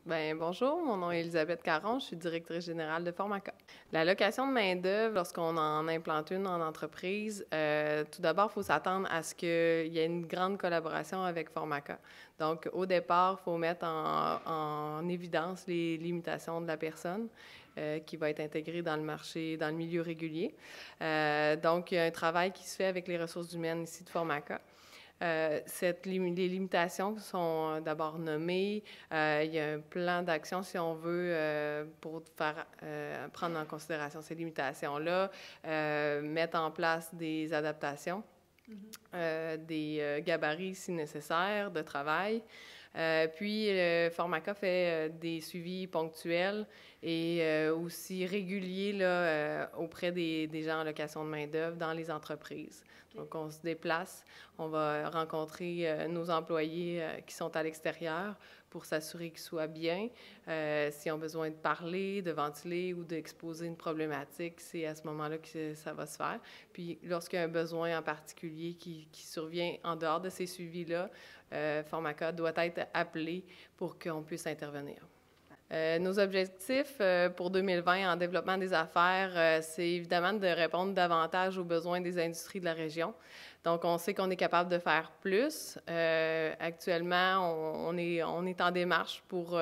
Bonjour, mon nom est Elisabeth Caron, je suis directrice générale de Formaca. La location de main-d'œuvre, lorsqu'on en implante une en entreprise, tout d'abord, il faut s'attendre à ce qu'il y ait une grande collaboration avec Formaca. Donc, au départ, il faut mettre en évidence les limitations de la personne qui va être intégrée dans le marché, dans le milieu régulier. Donc, il y a un travail qui se fait avec les ressources humaines ici de Formaca. Les limitations sont d'abord nommées. Il y a un plan d'action, si on veut, pour faire prendre en considération ces limitations-là, mettre en place des adaptations, des gabarits si nécessaire de travail. Puis, Formaca fait des suivis ponctuels et aussi réguliers là, auprès des gens en location de main-d'œuvre dans les entreprises. Okay. Donc, on se déplace, on va rencontrer nos employés qui sont à l'extérieur pour s'assurer qu'ils soient bien. S'ils ont besoin de parler, de ventiler ou d'exposer une problématique, c'est à ce moment-là que ça va se faire. Puis, lorsqu'il y a un besoin en particulier qui survient en dehors de ces suivis-là, Formaca doit être appelé pour qu'on puisse intervenir. Nos objectifs pour 2020 en développement des affaires, c'est évidemment de répondre davantage aux besoins des industries de la région. Donc, on sait qu'on est capable de faire plus. Actuellement, on est en démarche pour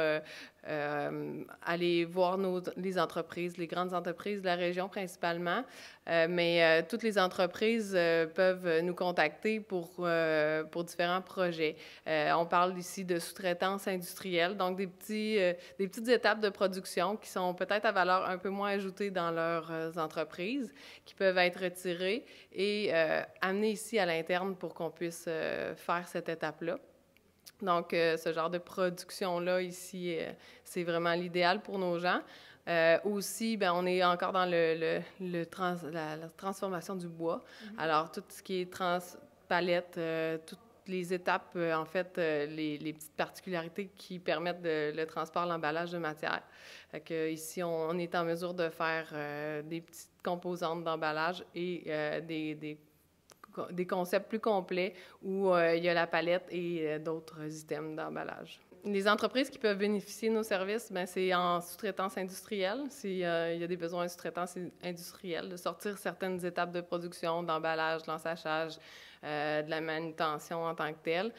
aller voir les entreprises, les grandes entreprises de la région principalement, mais toutes les entreprises peuvent nous contacter pour différents projets. On parle ici de sous-traitance industrielle, donc des petites étapes de production qui sont peut-être à valeur un peu moins ajoutée dans leurs entreprises, qui peuvent être retirées et amenées ici à l'interne pour qu'on puisse faire cette étape-là. Donc, ce genre de production-là, ici, c'est vraiment l'idéal pour nos gens. Aussi, on est encore dans la transformation du bois. Mm-hmm. Alors, tout ce qui est palette, toutes les étapes, en fait, les petites particularités qui permettent le transport, l'emballage de matière. Fait que, ici, on est en mesure de faire des petites composantes d'emballage et des concepts plus complets où il y a la palette et d'autres items d'emballage. Les entreprises qui peuvent bénéficier de nos services, c'est en sous-traitance industrielle. S'il y a des besoins de sous-traitance industrielle, de sortir certaines étapes de production, d'emballage, de l'ensachage, de la manutention en tant que telle.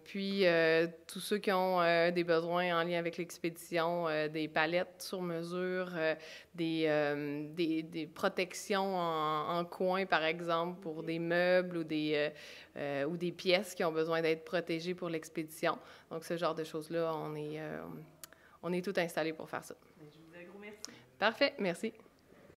Puis, tous ceux qui ont des besoins en lien avec l'expédition, des palettes sur mesure, des protections en coin, par exemple, pour des meubles ou des pièces qui ont besoin d'être protégées pour l'expédition. Donc, ce genre de choses-là, on est tout installé pour faire ça. Je vous dis un gros merci. Parfait, merci.